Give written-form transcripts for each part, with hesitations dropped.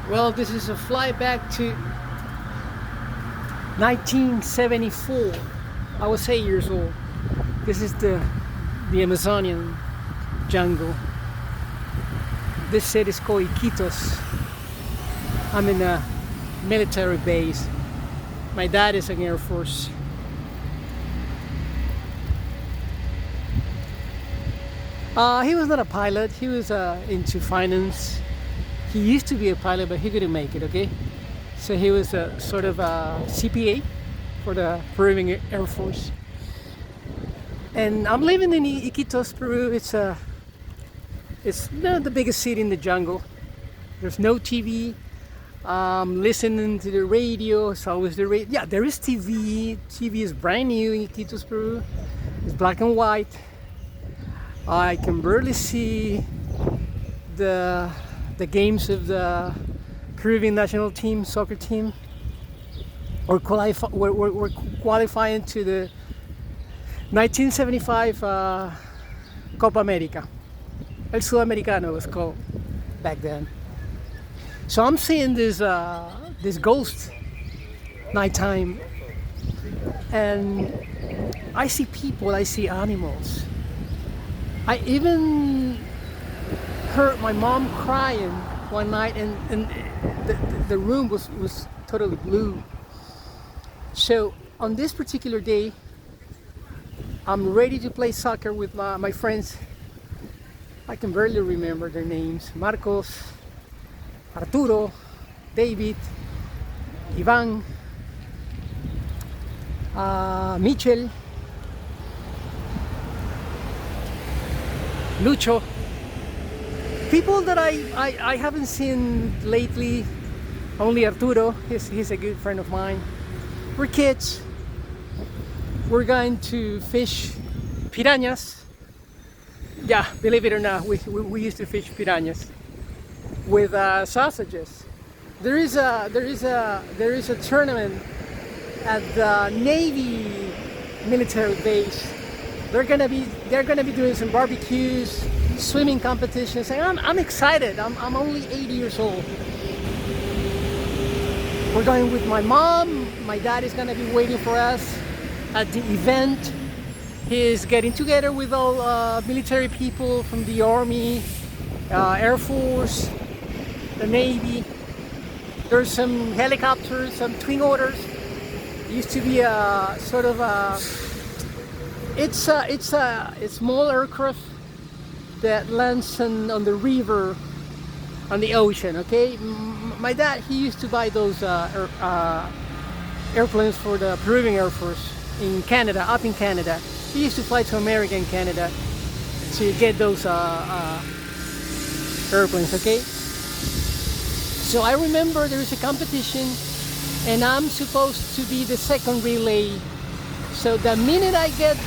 Well, this is a fly back to 1974. I was 8 years old. This is the Amazonian jungle. This city is called Iquitos. I'm in a military base. My dad is in Air Force. He was not a pilot. He was into finance. He used to be a pilot, but he couldn't make it, okay? So he was a sort of a CPA for the Peruvian Air Force. And I'm living in Iquitos, Peru. It's the biggest city in the jungle. There's no TV. Listening to the radio. It's always the radio. Yeah, there is TV. TV is brand new in Iquitos, Peru. It's black and white. I can barely see the games of the Peruvian national team, soccer team. We're qualifying to the 1975 Copa America. El Sudamericano was called back then. So I'm seeing this ghost nighttime, and I see people, I see animals. I even heard my mom crying one night, and the room was totally blue. So on this particular day, I'm ready to play soccer with my friends. I can barely remember their names. Marcos, Arturo, David, Ivan, Michel, Lucho. People that I haven't seen lately. Only Arturo, he's a good friend of mine. We're kids. We're going to fish piranhas. Yeah, believe it or not, we used to fish piranhas with sausages. There is a tournament at the Navy military base. They're gonna be doing some barbecues, swimming competitions, and I'm excited. I'm only 80 years old. We're going with my mom. My dad is gonna be waiting for us at the event. He's getting together with all military people from the Army, Air Force, the Navy. There's some helicopters, some twin otters. It used to be a sort of a it's a small aircraft that lands on the river, on the ocean. Okay, my dad, he used to buy those airplanes for the Peruvian Air Force in Canada, up in Canada. He used to fly to America and Canada to get those airplanes. Okay, so I remember there is a competition, and I'm supposed to be the second relay. So the minute I get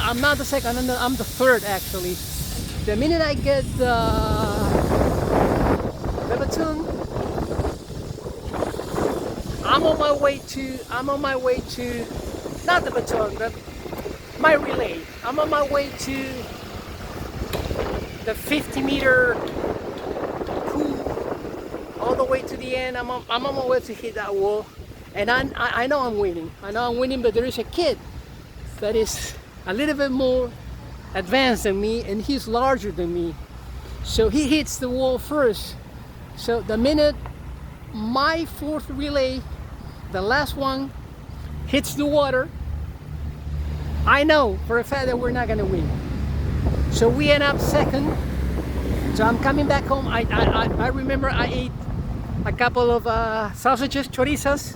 I'm not the second, I'm the third actually. The minute I get the platoon, I'm on my way to not the baton, but my relay. I'm on my way to the 50-meter pool, all the way to the end. I'm on my way to hit that wall. And I know I'm winning. But there is a kid that is a little bit more advanced than me, and he's larger than me. So he hits the wall first. So the minute my fourth relay, the last one, hits the water, I know for a fact that we're not gonna win. So we end up second. So I'm coming back home. I remember I ate a couple of sausages, chorizas,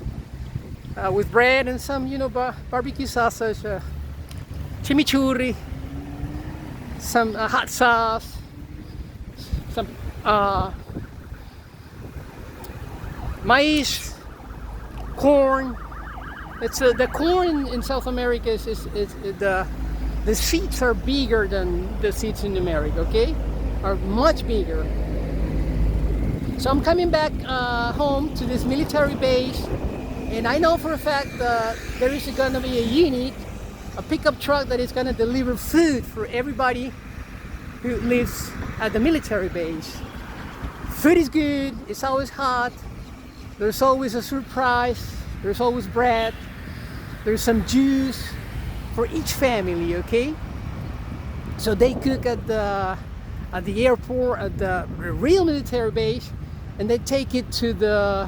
with bread and some, barbecue sausage, chimichurri, some hot sauce, some maize, corn. It's the corn in South America is the seeds are bigger than the seeds in America. Okay, are much bigger. So I'm coming back home to this military base, and I know for a fact that there is going to be a unit, a pickup truck that is going to deliver food for everybody who lives at the military base. Food is good, it's always hot, there's always a surprise, there's always bread, there's some juice for each family, okay? So they cook at the airport, at the real military base, and they take it to the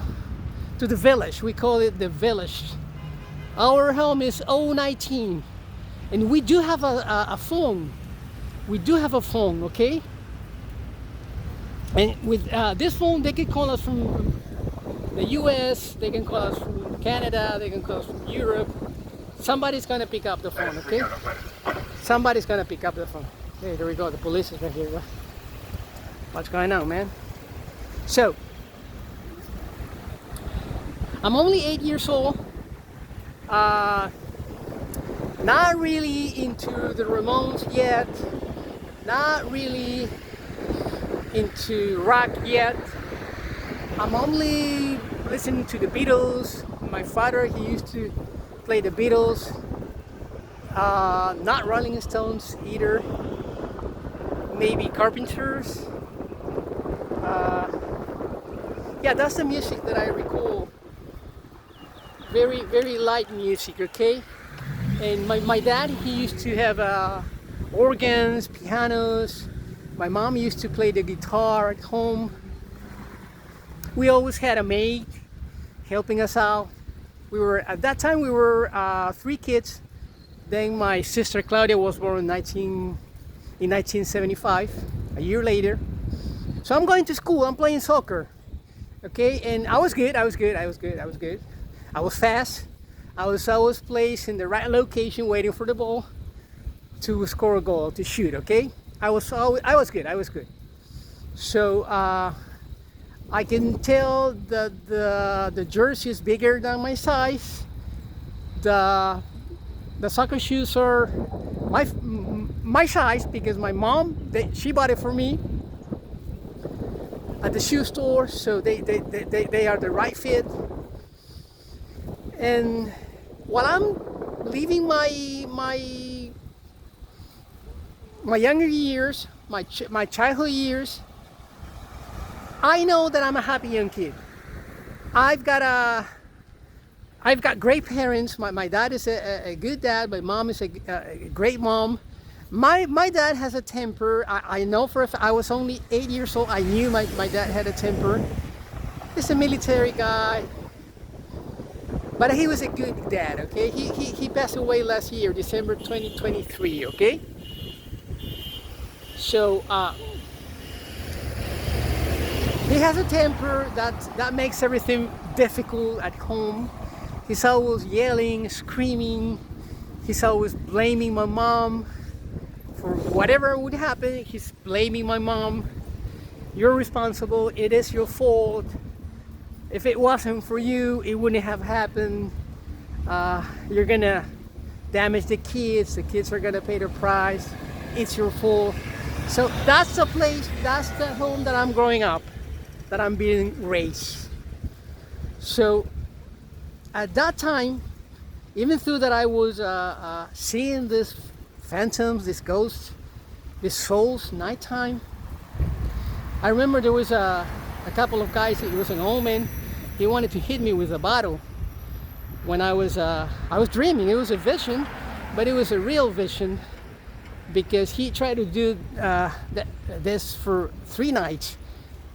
village. We call it the village. Our home is 019, and we do have a phone. We do have a phone, okay? And with this phone, they can call us from the US, they can call us from Canada, they can call us from Europe. Somebody's gonna pick up the phone, okay? Somebody's gonna pick up the phone. Hey, there we go, the police is right here. What's going on, man? So, I'm only 8 years old. Not really into the Ramones yet. Not really into rock yet. I'm only listening to the Beatles. My father, he used to play the Beatles. Not Rolling Stones either. Maybe Carpenters. Yeah, that's the music that I recall. Very, very light music, okay? And my dad, he used to have organs, pianos. My mom used to play the guitar at home. We always had a maid helping us out. At that time we were 3 kids. Then my sister Claudia was born in 1975, a year later. So I'm going to school, I'm playing soccer. Okay, and I was good. I was fast. I was always placed in the right location waiting for the ball to score a goal, to shoot, okay? I was good. So I can tell that the jersey is bigger than my size. The soccer shoes are my size because my mom, she bought it for me at the shoe store, so they are the right fit. And while I'm living my younger years, my childhood years, I know that I'm a happy young kid. I've got great parents. My dad is a good dad. My mom is a great mom. My dad has a temper. I know for a fact. I was only 8 years old. I knew my dad had a temper. He's a military guy, but he was a good dad. Okay, he passed away last year, December 2023. Okay, so he has a temper that makes everything difficult at home. He's always yelling, screaming. He's always blaming my mom for whatever would happen. He's blaming my mom. You're responsible. It is your fault. If it wasn't for you, it wouldn't have happened. You're gonna damage the kids. The kids are gonna pay the price. It's your fault. So that's the place, that's the home that I'm growing up, that I'm being raised. So at that time, even though that I was seeing these phantoms, these ghosts, these souls, nighttime, I remember there was a couple of guys. It was an old man. He wanted to hit me with a bottle when I was dreaming. It was a vision, but it was a real vision because he tried to do this for 3 nights,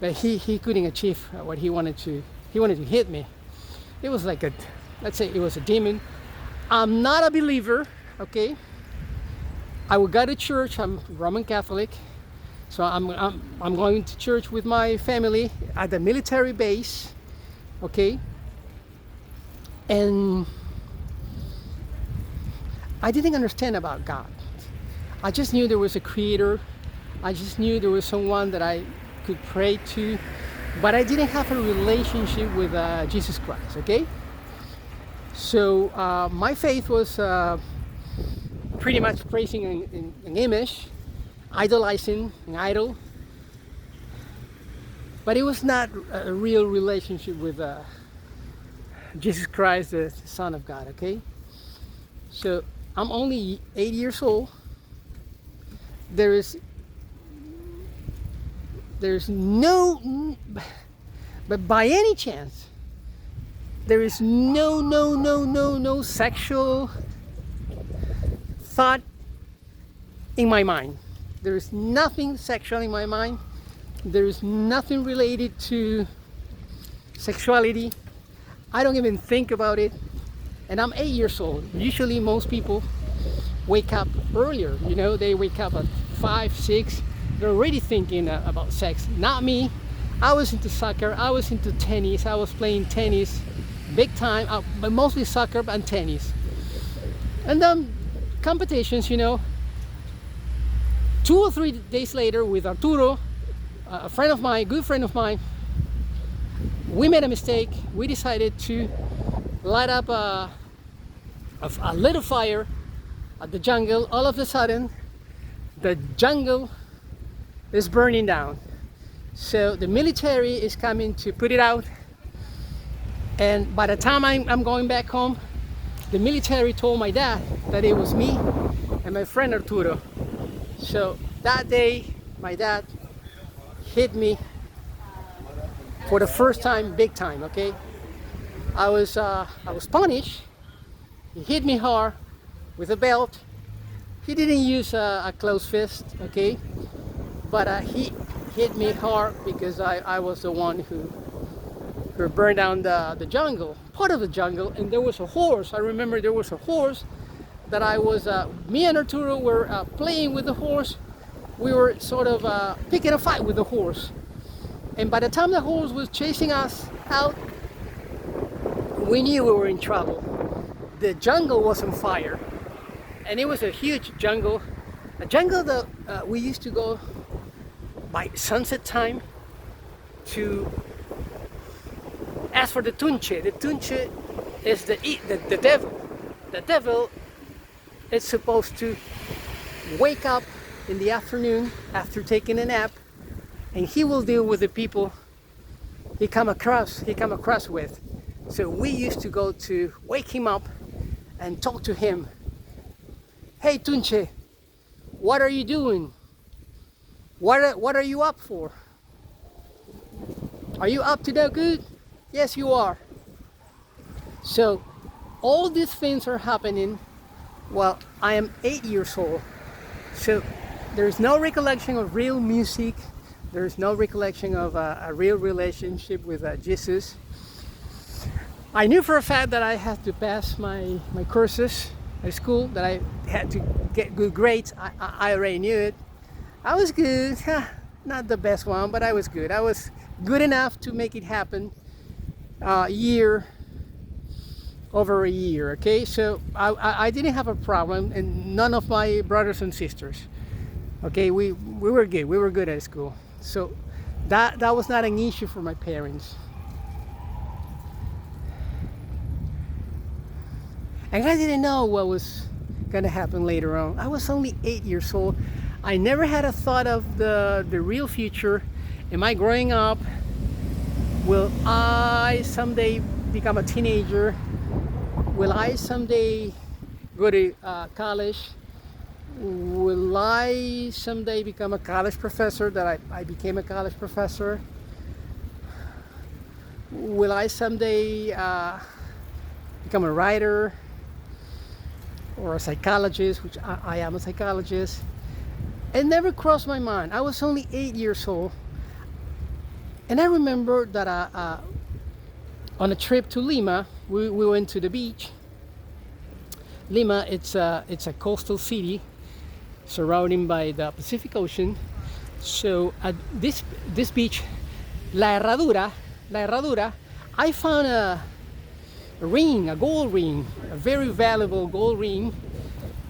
but he couldn't achieve what he wanted to. He wanted to hit me. It was like let's say it was a demon. I'm not a believer, okay? I would go to church. I'm Roman Catholic, so I'm going to church with my family at the military base, okay? And I didn't understand about God. I just knew there was a creator. I just knew there was someone that I could pray to, but I didn't have a relationship with Jesus Christ, okay? So my faith was pretty much praising an image, idolizing an idol, but it was not a real relationship with Jesus Christ, the Son of God, okay? So I'm only 8 years old. There is There's no, but by any chance, there is no sexual thought in my mind. There is nothing sexual in my mind. There is nothing related to sexuality. I don't even think about it. And I'm 8 years old. Usually most people wake up earlier, you know, they wake up at 5, 6. They're already thinking about sex. Not me. I was into soccer, I was into tennis, I was playing tennis big time, but mostly soccer and tennis. And then competitions, you know. 2 or 3 days later with Arturo, a friend of mine, good friend of mine, we made a mistake. We decided to light up a little fire at the jungle. All of a sudden, the jungle is burning down. So the military is coming to put it out. And by the time I'm going back home, the military told my dad that it was me and my friend Arturo. So that day, my dad hit me for the first time, big time, okay? I was punished. He hit me hard with a belt. He didn't use a closed fist, okay? But he hit me hard because I was the one who burned down the jungle, part of the jungle, and there was a horse. I remember there was a horse that I was, me and Arturo were playing with the horse. We were sort of picking a fight with the horse. And by the time the horse was chasing us out, we knew we were in trouble. The jungle was on fire. And it was a huge jungle. A jungle that we used to go by sunset time to ask for the tunche. The tunche is the devil. The devil is supposed to wake up in the afternoon after taking a nap, and he will deal with the people he come across with. So we used to go to wake him up and talk to him. Hey Tunche, what are you doing? What are you up for? Are you up to no good? Yes, you are. So all these things are happening while I am 8 years old. So there's no recollection of real music. There's no recollection of a real relationship with Jesus. I knew for a fact that I had to pass my courses at school, that I had to get good grades. I already knew it. I was good, not the best one, but I was good. I was good enough to make it happen over a year, okay? So I didn't have a problem, and none of my brothers and sisters. Okay, we were good. We were good at school. So that was not an issue for my parents. And I didn't know what was gonna happen later on. I was only 8 years old. I never had a thought of the real future. Am I growing up? Will I someday become a teenager? Will I someday go to college? Will I someday become a college professor, that I became a college professor? Will I someday become a writer or a psychologist, which I am a psychologist? It never crossed my mind. I was only 8 years old. And I remember that on a trip to Lima, we went to the beach. Lima, it's a coastal city surrounded by the Pacific Ocean. So at this beach, La Herradura, I found a ring, a gold ring, a very valuable gold ring,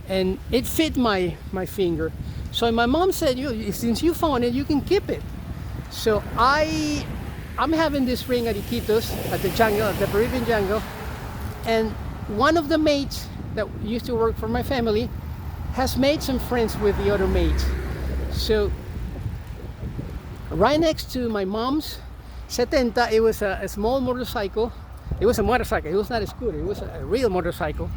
and it fit my finger. So my mom said, since you found it, you can keep it. So I'm having this ring at Iquitos, at the jungle, at the Peruvian jungle, and one of the mates that used to work for my family has made some friends with the other mates. So right next to my mom's 70, it was a small motorcycle. It was a motorcycle, it was not a scooter, it was a real motorcycle.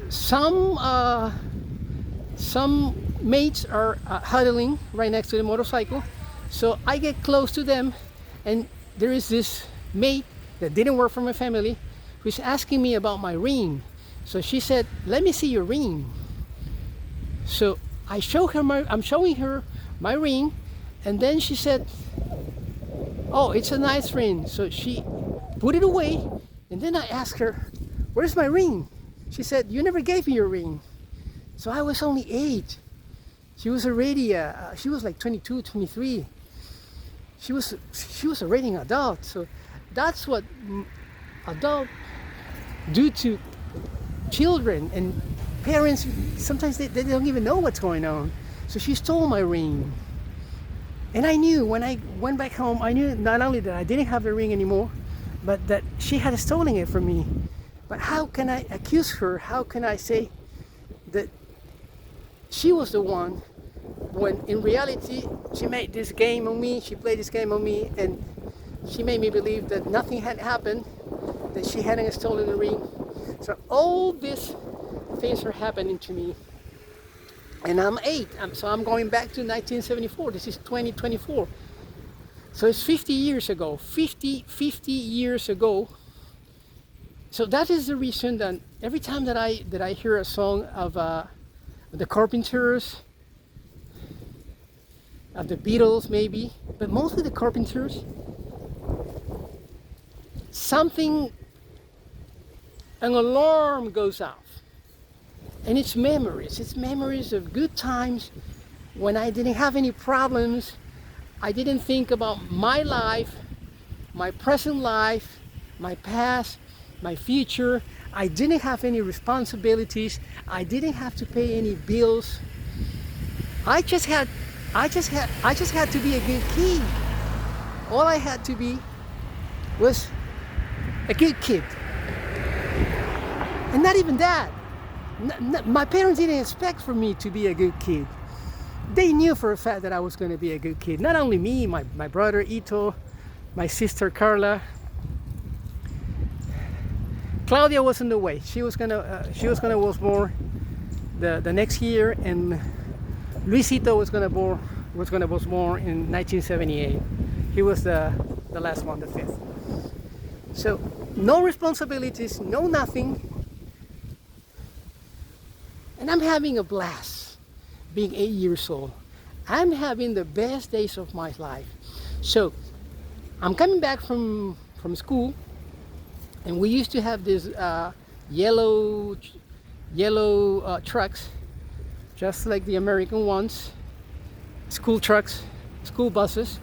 Some mates are huddling right next to the motorcycle. So I get close to them, and there is this mate that didn't work for my family who's asking me about my ring. So she said, "Let me see your ring." So I'm showing her my ring, and then she said, "Oh, it's a nice ring." So she put it away, and then I asked her, "Where's my ring?" She said, "You never gave me your ring." So I was only 8. She was already, she was like 22, 23. She was already an adult. So that's what adults do to children, and parents, sometimes they don't even know what's going on. So she stole my ring. And I knew when I went back home, I knew not only that I didn't have the ring anymore, but that she had stolen it from me. But how can I accuse her? How can I say that she was the one, when in reality she made this game on me, she played this game on me, and she made me believe that nothing had happened, that she hadn't stolen the ring. So all these things are happening to me. And I'm 8, so I'm going back to 1974. This is 2024. So it's 50 years ago, 50 years ago. So that is the reason that every time that I hear a song of the Carpenters, of the Beatles maybe, but mostly the Carpenters, an alarm goes off. And it's memories of good times when I didn't have any problems. I didn't think about my life, my present life, my past, my future. I didn't have any responsibilities. I didn't have to pay any bills. I just had to be a good kid. All I had to be was a good kid. And not even that. My parents didn't expect for me to be a good kid. They knew for a fact that I was going to be a good kid. Not only me, my brother Ito, my sister Carla. Claudia was on the way. She was was born the next year, and Luisito was gonna was born in 1978. He was the last one, the 5th. So no responsibilities, no nothing. And I'm having a blast being 8 years old. I'm having the best days of my life. So I'm coming back from school, and we used to have these yellow trucks, just like the American ones, school trucks, school buses.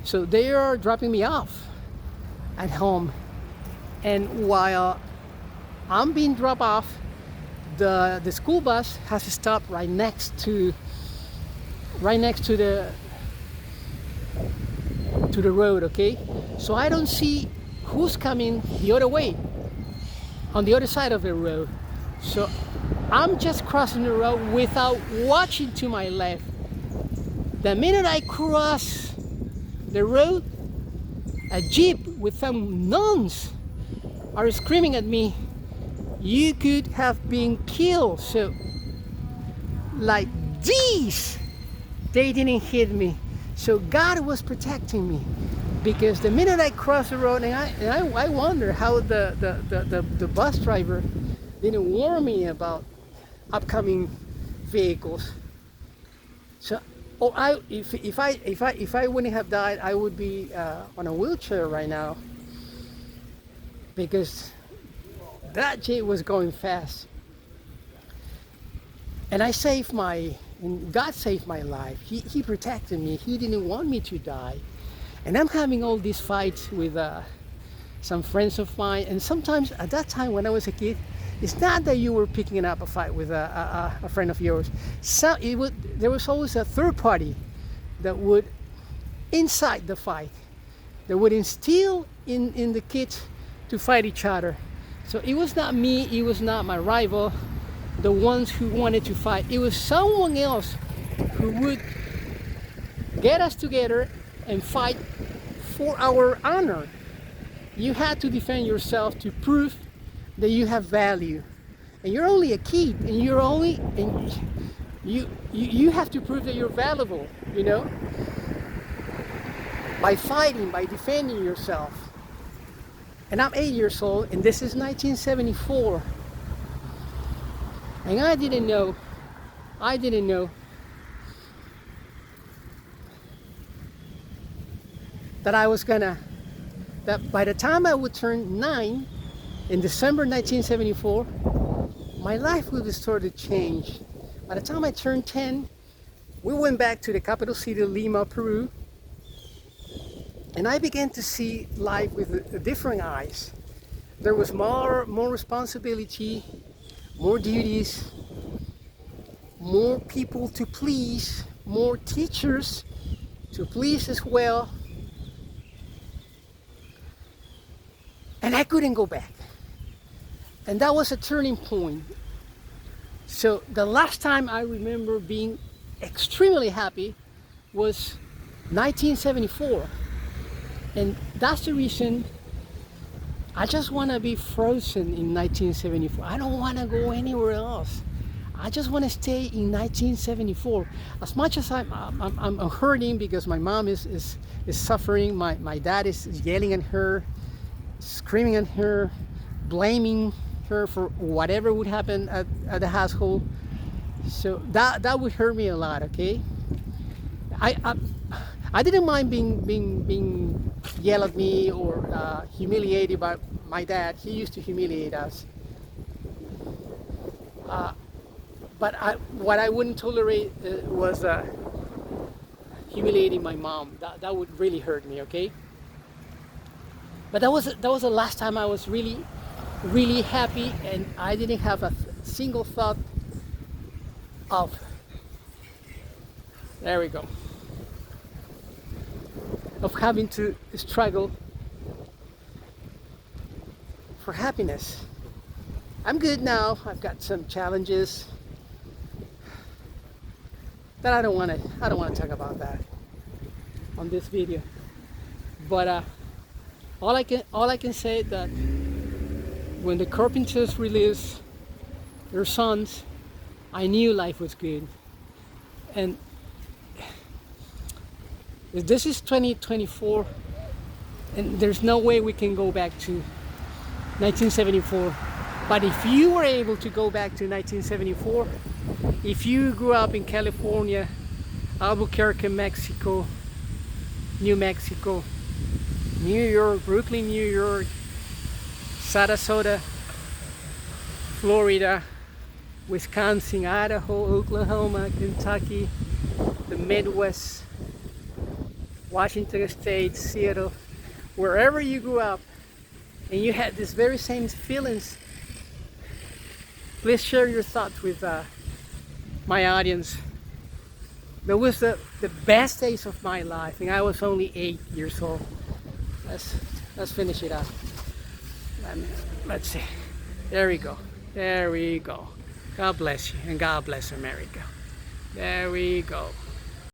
So they are dropping me off at home, and while I'm being dropped off, the school bus has to stop right next to the road, okay? So I don't see who's coming the other way, on the other side of the road. So I'm just crossing the road without watching to my left. The minute I cross the road, a jeep with some nuns are screaming at me, "You could have been killed." So like these, they didn't hit me. So God was protecting me, because the minute I crossed the road, and I wonder how the bus driver didn't warn me about upcoming vehicles. So if I wouldn't have died, I would be on a wheelchair right now, because that jeep was going fast. And God saved my life. He protected me. He didn't want me to die. And I'm having all these fights with some friends of mine. And sometimes at that time when I was a kid, it's not that you were picking up a fight with a friend of yours. There was always a third party that would incite the fight, that would instill in the kids to fight each other. So it was not me, it was not my rival, the ones who wanted to fight. It was someone else who would get us together and fight for our honor. You had to defend yourself to prove that you have value. And you're only a kid, and You have to prove that you're valuable, you know, by fighting, by defending yourself. And I'm 8 years old, and this is 1974. And I didn't know that that by the time I would turn 9 in December 1974, my life would start to change. By the time I turned 10, we went back to the capital city, Lima, Peru, and I began to see life with different eyes. There was more responsibility, more duties, more people to please, more teachers to please as well. And I couldn't go back. And that was a turning point. So the last time I remember being extremely happy was 1974. And that's the reason I just want to be frozen in 1974. I don't want to go anywhere else. I just want to stay in 1974. As much as I'm hurting because my mom is suffering, my dad is yelling at her, screaming at her, blaming her for whatever would happen at the household. So that would hurt me a lot. Okay, I didn't mind being yelled at me or humiliated by my dad. He used to humiliate us. But what I wouldn't tolerate was humiliating my mom. That would really hurt me. Okay. But that was the last time I was really happy, and I didn't have a single thought of, there we go, of having to struggle for happiness. I'm good now. I've got some challenges that I don't want to talk about that on this video. But all I can say that when the Carpenters released their songs, I knew life was good. And this is 2024, and there's no way we can go back to 1974. But if you were able to go back to 1974, if you grew up in California, Albuquerque, Mexico, New Mexico, New York, Brooklyn, New York, Sarasota, Florida, Wisconsin, Idaho, Oklahoma, Kentucky, the Midwest, Washington State, Seattle, wherever you grew up, and you had these very same feelings, please share your thoughts with my audience. That was the best days of my life, and I was only 8 years old. Let's finish it up. Let's see. There we go. There we go. God bless you, and God bless America. There we go.